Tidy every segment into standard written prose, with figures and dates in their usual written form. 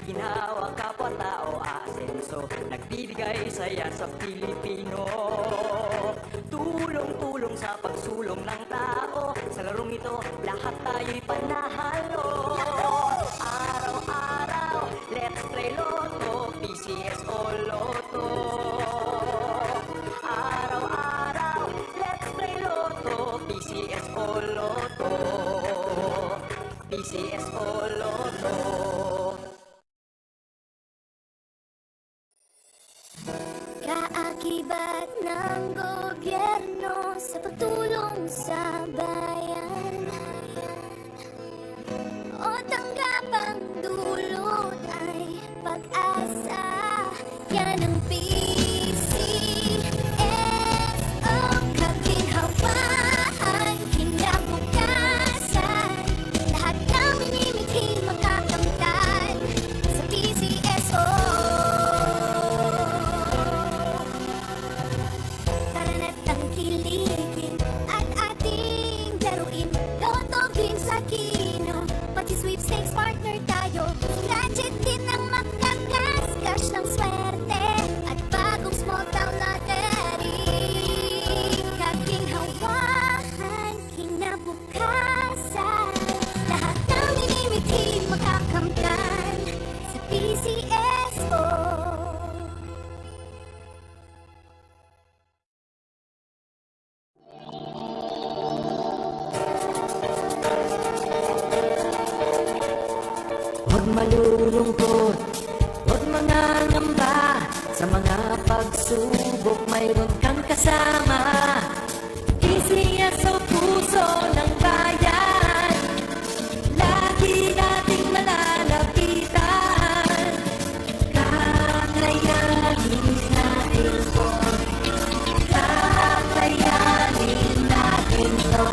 ginawa kapwa-tao aasenso, nagbibigay saya sa Pilipino. Tulong-tulong sa pagsulong ng tao, sa larong ito lahat tayo'y panahalo. Araw-araw, let's play Lotto, PCS o Lotto. Araw-araw, let's play Lotto, PCS o Lotto. PCS o Lotto. Kaakibat ng gobyerno sa pagtulong sa bayan, o tanggapang dulot ay pag-asa. Yan ang PCSO, kaginhawaan, kinabukasan. Lahat ng minimiting makakamtan sa PCSO. Tara na't tangkilikin at ating laruin Lotto, Games at Kino, pati sweepstakes partner tayo. Gadget din ang makakas, cash ng swerte at bagong small town lottery. Kaginhawahan, kinabukasan. Lahat ng minimiting makakamtan sa PCSO. Huwag malulungkot, huwag mangangamba. Sa mga pagsubok mayroon kang kasama. PCS o puso ng bayan, lagi nating malalapitan. Kakayanin natin to, kakayanin natin to.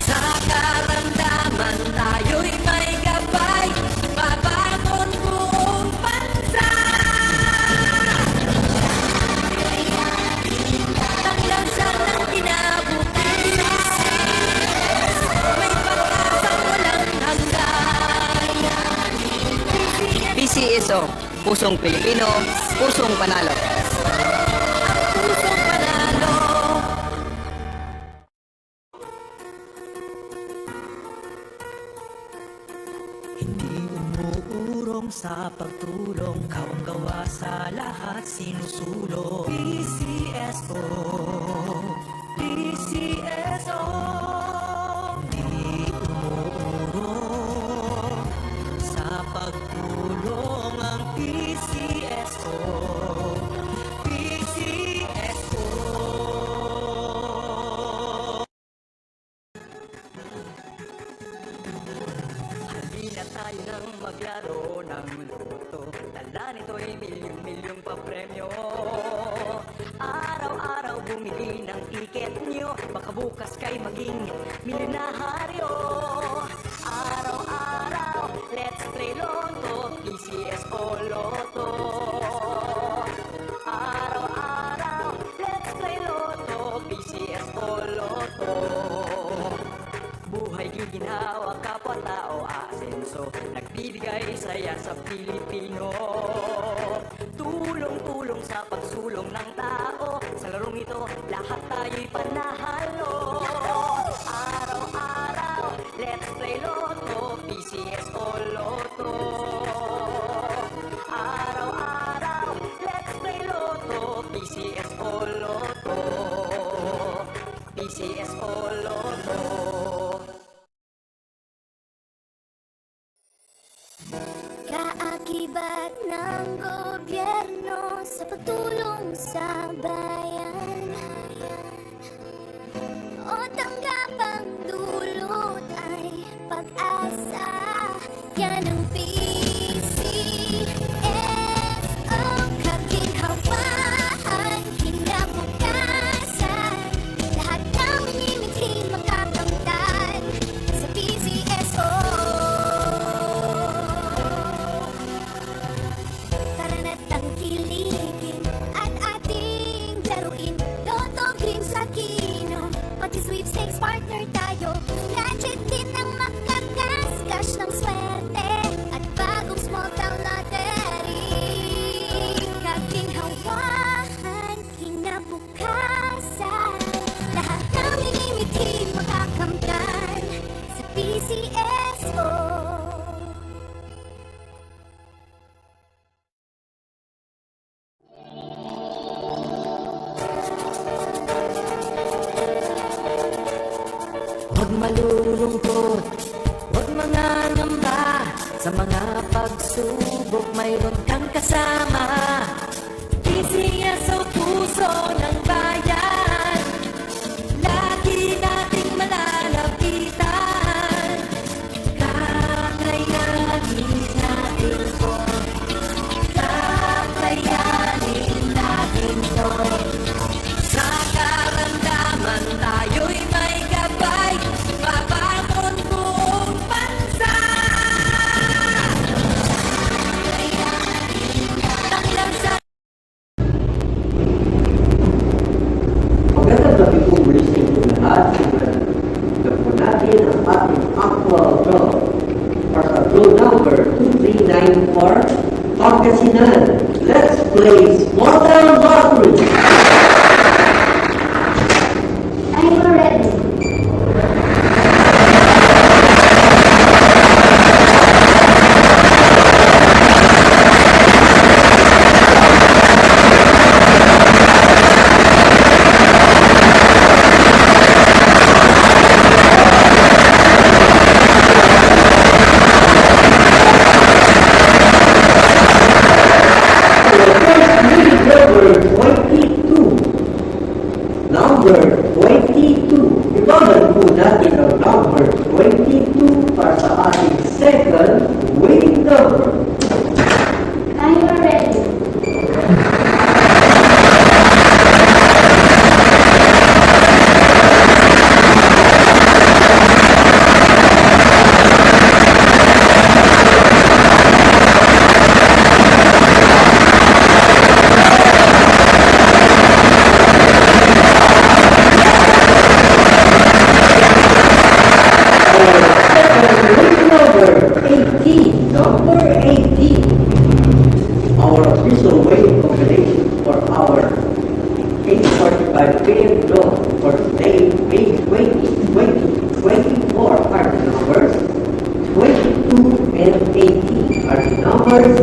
Sa karamdaman tayo'y may gabay, babangon buong bansa. Tanglansan ng kinabukasan, may pag-asang walang hanggan. PCSO, pusong Pilipino, pusong panalo. Ang pusong panalo. Hindi umuurong sa pagtulong, kawang-gawa sa lahat sinusulong. PCSO, PCSO. Hindi umuurong sa pagtulong ang PCSO, PCSO. Halina tayo nang maglaro ng Lotto, dala nito'y milyong-milyong papremyo. Araw-araw bumili ng tiket nyo, baka bukas kay maging milyonaryo. Araw-araw, let's play Lotto, PCS o Lotto. Araw-araw, let's play Lotto, PCS o Lotto. Buhay ginawa kapwa-tao aasenso, nagbibigay saya sa Pilipino. Tulong-tulong sa pagsulong ng tao, sa larong ito lahat tayo'y panahalo. Araw-araw, let's play Lotto, PCS o Lotto. Araw-araw, let's play Lotto, PCS o Lotto. PCS o Lotto. Kaakibat ng gobyerno sa pagtulong sa bayan, o tanggapang dulot ay pag-asa. Yan ang PCSO, kaginhawaan, kinabukasan. Lahat ng minimiting makakamtan sa PCSO. Tara na't tangkilikin at ating laruin Lotto, Games at Kino, pati sweepstakes partner tayo. Gadget din ang makakas, cash ng swerte at PCSO. Huwag malulungkot, huwag mangangamba. Sa mga pagsubok mayroon kang kasama. PCSO, puso ng bayan, lagi nating malalapitan. Kakayanin natin to, kakayanin natin to. Sa karamdaman tayo'y may gabay, babangon buong bansa. Hanggang sa Magandang gabi po muli sa inyo lahat. Tignan po natin ang ating actual draw para sa draw number 2394, Pangasinan. Let's play Small Town Lottery. I'm ready. Number 22. Ibagan po natin ang number 22 para sa ating second winning number. I'm ready. Number 18. Our official weighing combination for our 8:45 p.m. draw for today, May 20, 2024 are the numbers 22 and 18 are the numbers